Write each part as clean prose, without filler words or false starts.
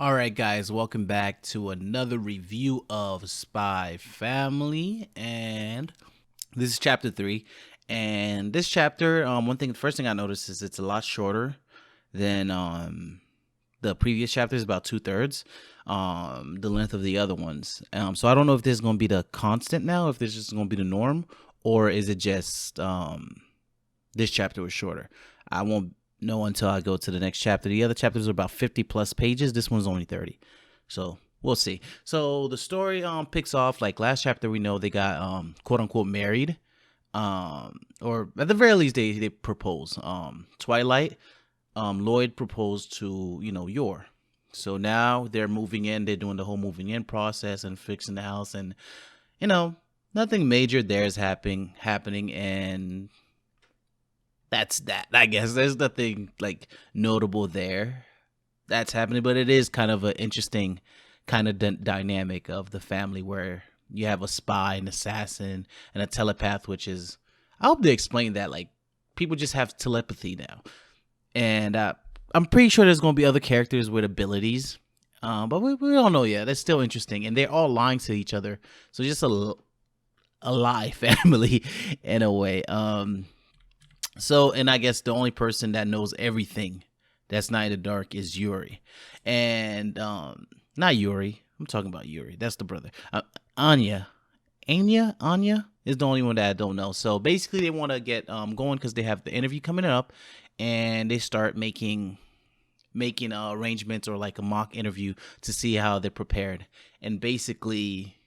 All right, guys, welcome back to another review of Spy Family, and this is chapter 3. And this chapter, the first thing I noticed is it's a lot shorter than the previous chapters, about 2/3 the length of the other ones. So I don't know if this is going to be the constant now, if this is just going to be the norm, or is it just this chapter was shorter. I won't know until I go to the next chapter. The other chapters are about 50 plus pages. This one's only 30. So we'll see. So the story picks off like last chapter. We know they got quote unquote married, or at the very least they propose. Twilight, Lloyd proposed to Yor. So now they're moving in. They're doing the whole moving in process and fixing the house, and you know nothing major there is happening, and that's that. I guess there's nothing like notable there that's happening, but it is kind of an interesting kind of dynamic of the family where you have a spy, an assassin, and a telepath, which is, I hope they explain that. Like, people just have telepathy now. And I'm pretty sure there's going to be other characters with abilities, but we don't know yet. That's still interesting. And they're all lying to each other. So just a lie family in a way. So, and I guess the only person that knows everything that's not in the dark is Yuri. And not Yuri. I'm talking about Yuri. That's the brother. Anya. Anya is the only one that I don't know. So basically they want to get going because they have the interview coming up, and they start making arrangements or like a mock interview to see how they're prepared. And basically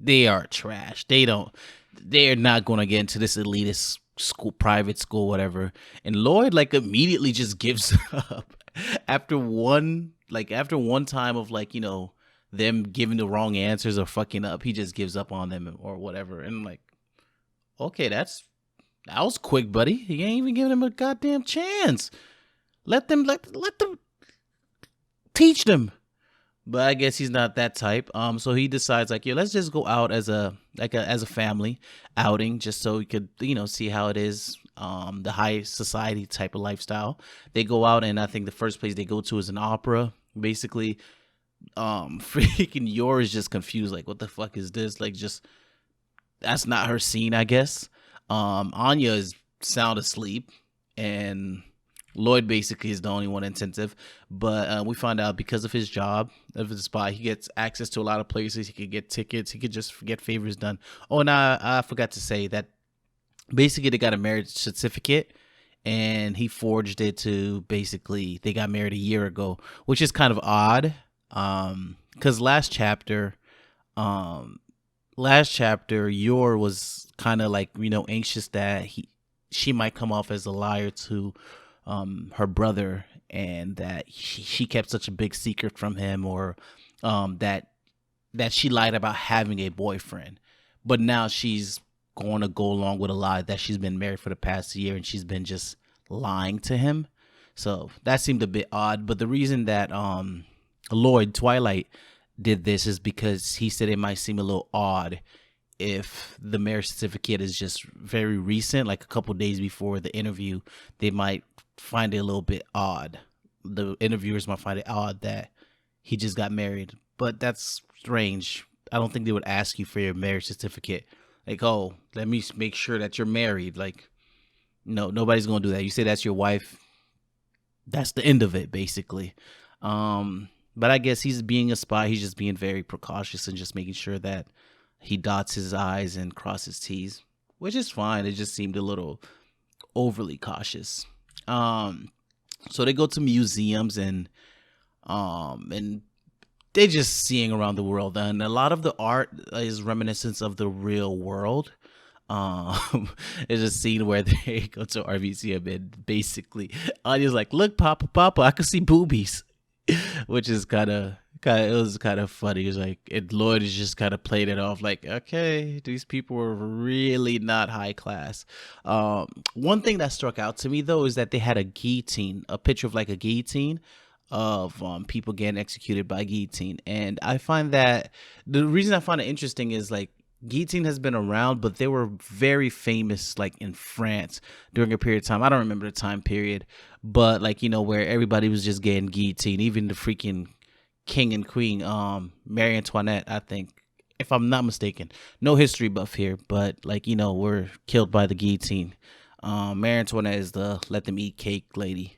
they are trash. They're not going to get into this elitist school, private school, whatever. And Lloyd like immediately just gives up after one time of them giving the wrong answers or fucking up. He just gives up on them or whatever. And I'm like, okay, that was quick, buddy. You ain't even giving them a goddamn chance. Let them teach them. But I guess he's not that type. So he decides like, yeah, let's just go out as a family outing, just so we could, see how it is. The high society type of lifestyle. They go out, and I think the first place they go to is an opera. Basically, freaking Yor is just confused, like, what the fuck is this? Like, just that's not her scene, I guess. Anya is sound asleep, and Lloyd basically is the only one attentive, but we find out because of his job, of his spy, he gets access to a lot of places. He could get tickets. He could just get favors done. Oh, and I forgot to say that basically they got a marriage certificate, and he forged it to basically they got married a year ago, which is kind of odd. Because last chapter, Yor was kind of like anxious that she might come off as a liar to her brother, and that she kept such a big secret from him, or that she lied about having a boyfriend. But now she's going to go along with a lie that she's been married for the past year, and she's been just lying to him. So that seemed a bit odd. But the reason that Twilight did this is because he said it might seem a little odd if the marriage certificate is just very recent, like a couple days before the interview. They might find it a little bit odd. The interviewers might find it odd that he just got married, but that's strange. I don't think they would ask you for your marriage certificate. Like, oh, let me make sure that you're married. Like, no, nobody's gonna do that. You say that's your wife, that's the end of it, basically. But I guess he's being a spy. He's just being very precautious and just making sure that he dots his I's and crosses T's, which is fine. It just seemed a little overly cautious. So they go to museums, and they're just seeing around the world, and a lot of the art is reminiscent of the real world. There's a scene where they go to RVCM, and basically Anya's like, "Look, Papa, I can see boobies," which is it was kind of funny. It's like, and Lloyd is just kind of played it off like, okay, these people were really not high class. One thing that struck out to me though is that they had a guillotine, a picture of like a guillotine of people getting executed by guillotine, and I find that the reason I find it interesting is like guillotine has been around, but they were very famous like in France during a period of time. I don't remember the time period, but like where everybody was just getting guillotine, even the freaking king and queen, Marie Antoinette, I think, if I'm not mistaken. No history buff here, but like were killed by the guillotine. Marie Antoinette is the let them eat cake lady.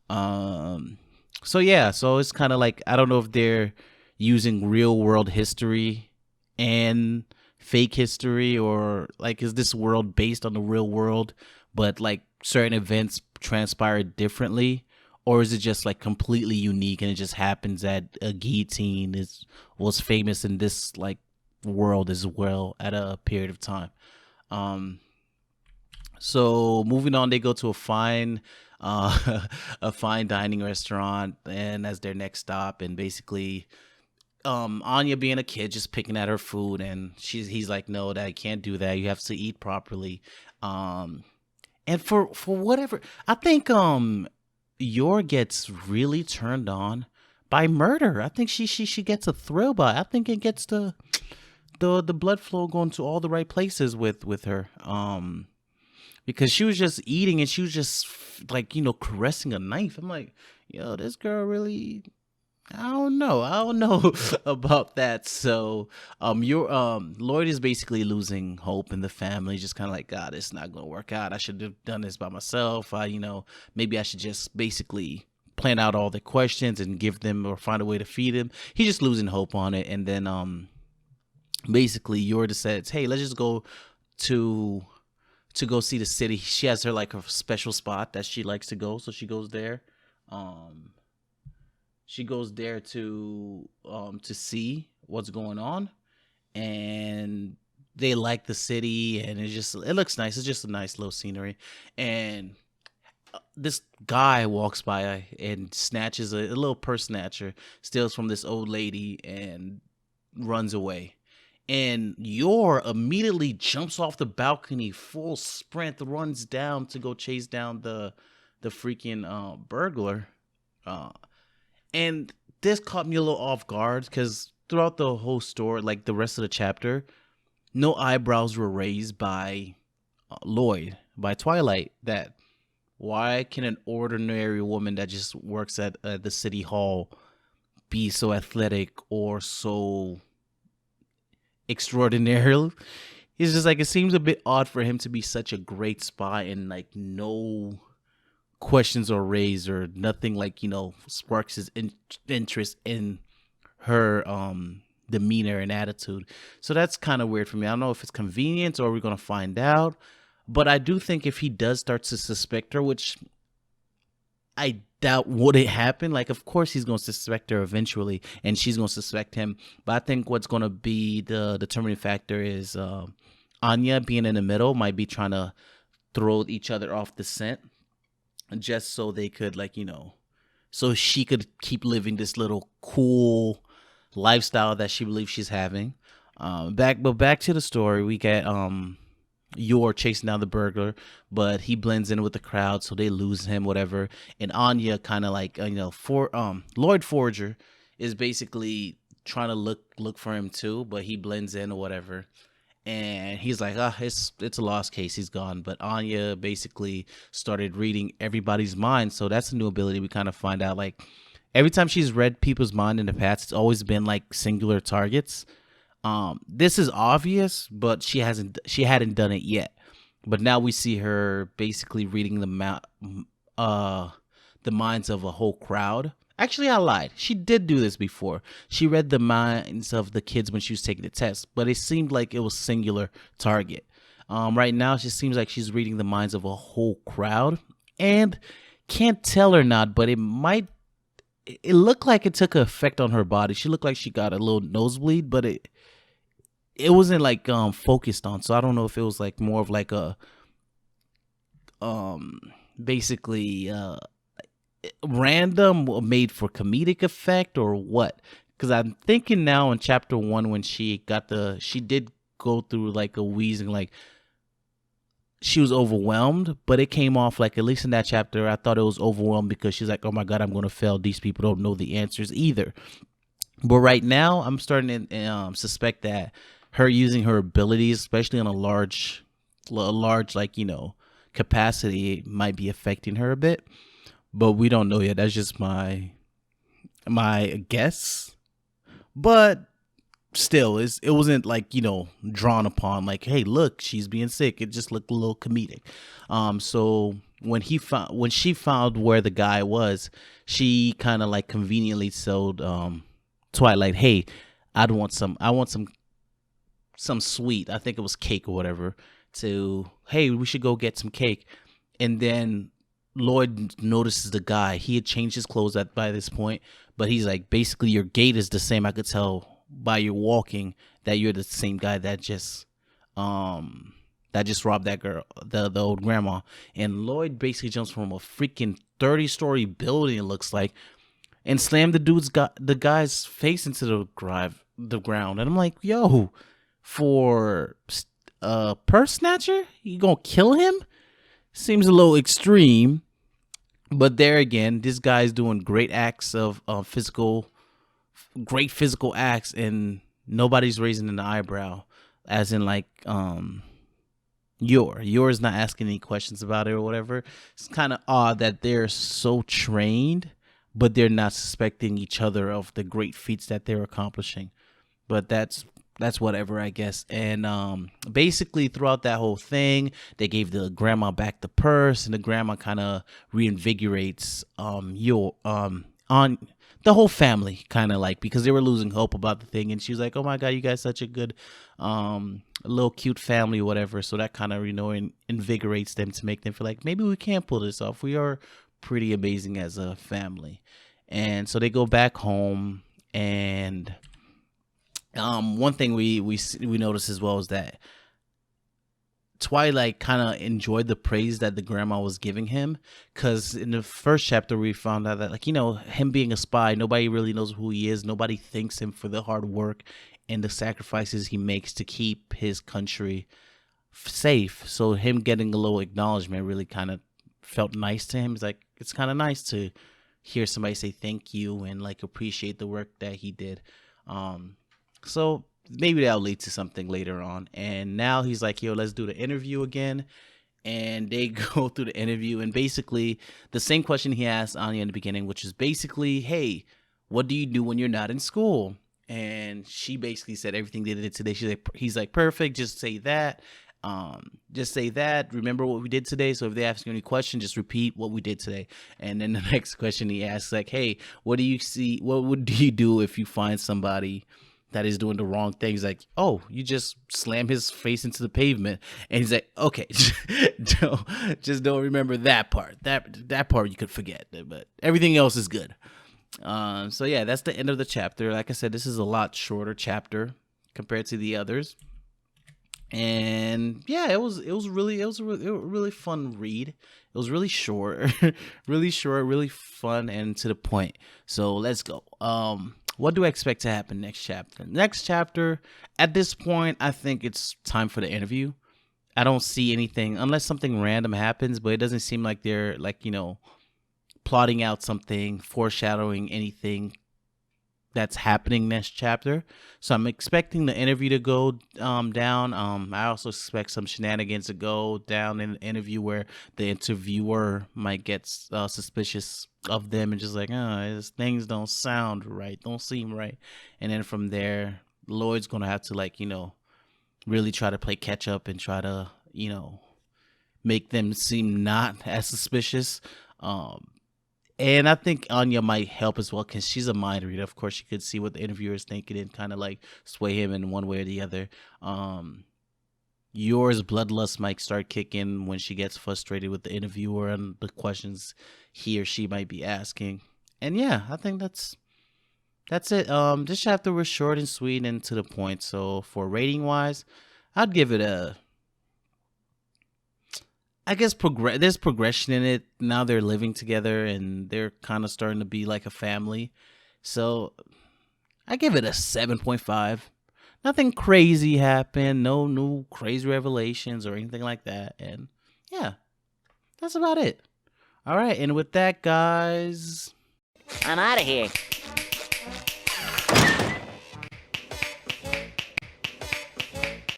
Um, so yeah, so it's kind of like I don't know if they're using real world history and fake history, or like is this world based on the real world, but like certain events transpired differently, or is it just like completely unique and it just happens that a guillotine is was famous in this like world as well at a period of time. Um, so moving on, they go to a fine, a fine dining restaurant, and as their next stop, and basically, Anya being a kid, just picking at her food, and he's like, no, that you can't do that. You have to eat properly. Um, and for whatever, I think Yor gets really turned on by murder. I think she gets a thrill by it. I think it gets the blood flow going to all the right places with her. Because she was just eating and she was just like caressing a knife. I'm like, yo, this girl really. I don't know about that. So, your Lloyd is basically losing hope in the family. Just kind of like, God, it's not gonna work out. I should have done this by myself. Maybe I should just basically plan out all the questions and give them or find a way to feed him. He's just losing hope on it, and then basically Yorda says, hey, let's just go to go see the city. She has her like a special spot that she likes to go, so she goes there. Um, she goes there to see what's going on, and they like the city, and it looks nice. It's just a nice little scenery, and this guy walks by and snatches a little purse snatcher, steals from this old lady, and runs away. And Yor immediately jumps off the balcony, full sprint, runs down to go chase down the freaking burglar. Uh, and this caught me a little off guard because throughout the whole story, like the rest of the chapter, no eyebrows were raised by Lloyd, by Twilight. That why can an ordinary woman that just works at the city hall be so athletic or so extraordinary? It's just like it seems a bit odd for him to be such a great spy and like no questions are raised or nothing like sparks his interest in her demeanor and attitude. So that's kind of weird for me. I don't know if it's convenience or we're gonna find out, but I do think if he does start to suspect her, which I doubt would it happen. Like, of course, he's going to suspect her eventually, and she's going to suspect him. But I think what's going to be the determining factor is Anya being in the middle might be trying to throw each other off the scent, just so they could, like, so she could keep living this little cool lifestyle that she believes she's having. Back to the story. We get Yor chasing down the burglar, but he blends in with the crowd, so they lose him, whatever. And Anya kind of like for Lloyd Forger is basically trying to look for him too, but he blends in or whatever. And he's like, it's a lost case. He's gone. But Anya basically started reading everybody's mind, so that's a new ability. We kind of find out like every time she's read people's mind in the past, it's always been like singular targets. This is obvious, but she hadn't done it yet. But now we see her basically reading the minds of a whole crowd. Actually, I lied. She did do this before. She read the minds of the kids when she was taking the test, but it seemed like it was singular target. Right now, she seems like she's reading the minds of a whole crowd, and can't tell or not, but it might. It looked like it took an effect on her body. She looked like she got a little nosebleed, but it wasn't like focused on. So I don't know if it was like more of like a basically random or made for comedic effect or what. Because I'm thinking now in chapter 1 when she did go through like a wheezing, like she was overwhelmed, but it came off like, at least in that chapter, I thought it was overwhelmed because she's like, oh my God, I'm going to fail. These people don't know the answers either. But right now I'm starting to suspect that her using her abilities, especially on a large like capacity, might be affecting her a bit. But we don't know yet. That's just my guess. But still, it wasn't like drawn upon like, hey, look, she's being sick. It just looked a little comedic. So when she found where the guy was, she kind of like conveniently told Twilight, hey, I want some sweet, I think it was cake or whatever, to, hey, we should go get some cake. And then Lloyd notices the guy. He had changed his clothes by this point, but he's like, basically, your gait is the same. I could tell by your walking that you're the same guy that just robbed that girl, the old grandma. And Lloyd basically jumps from a freaking 30-story building, it looks like, and slammed the guy's face into the ground. And I'm like, yo, for a purse snatcher, you gonna kill him? Seems a little extreme. But there again, this guy's doing great acts of great physical acts, and nobody's raising an eyebrow. As in, like, Yor's not asking any questions about it or whatever. It's kind of odd that they're so trained, but they're not suspecting each other of the great feats that they're accomplishing. But that's whatever, I guess. And basically throughout that whole thing, they gave the grandma back the purse, and the grandma kind of reinvigorates on the whole family, kind of like, because they were losing hope about the thing. And she was like, oh my god, you guys such a good little cute family or whatever. So that kind of invigorates them to make them feel like maybe we can pull this off. We are pretty amazing as a family. And so they go back home, and one thing we noticed as well is that Twilight kind of enjoyed the praise that the grandma was giving him, because in the first chapter we found out that, like, him being a spy, nobody really knows who he is. Nobody thanks him for the hard work and the sacrifices he makes to keep his country safe. So him getting a little acknowledgement really kind of felt nice to him. It's like, it's kind of nice to hear somebody say thank you and like appreciate the work that he did. So maybe that'll lead to something later on. And now he's like, yo, let's do the interview again. And they go through the interview, and basically the same question he asked Anya in the beginning, which is basically, hey, what do you do when you're not in school? And she basically said everything they did today. He's like, perfect. Just say that. Remember what we did today. So if they ask you any question, just repeat what we did today. And then the next question he asks, like, hey, what do you see? What do you do if you find somebody that is doing the wrong things? Like, oh, you just slam his face into the pavement. And he's like, okay, don't remember that part. That part you could forget, but everything else is good. So yeah, that's the end of the chapter. Like I said, this is a lot shorter chapter compared to the others. And yeah, it was a really fun read. It was really short, really fun and to the point. So let's go. What do I expect to happen next chapter? Next chapter, at this point, I think it's time for the interview. I don't see anything unless something random happens, but it doesn't seem like they're like, plotting out something, foreshadowing anything that's happening next chapter. So I'm expecting the interview to go down. I also expect some shenanigans to go down in the interview where the interviewer might get suspicious of them and just like, things don't sound right, don't seem right. And then from there, Lloyd's gonna have to, like, really try to play catch up and try to, make them seem not as suspicious. And I think Anya might help as well, because she's a mind reader. Of course, she could see what the interviewer is thinking and kind of like sway him in one way or the other. Yor's bloodlust might start kicking when she gets frustrated with the interviewer and the questions he or she might be asking. And yeah, I think that's it. This chapter was short and sweet and to the point. So for rating wise, I'd give it a, I guess there's progression in it. Now they're living together and they're kind of starting to be like a family. So I give it a 7.5. Nothing crazy happened. No new crazy revelations or anything like that. And yeah, that's about it. All right. And with that, guys, I'm out of here.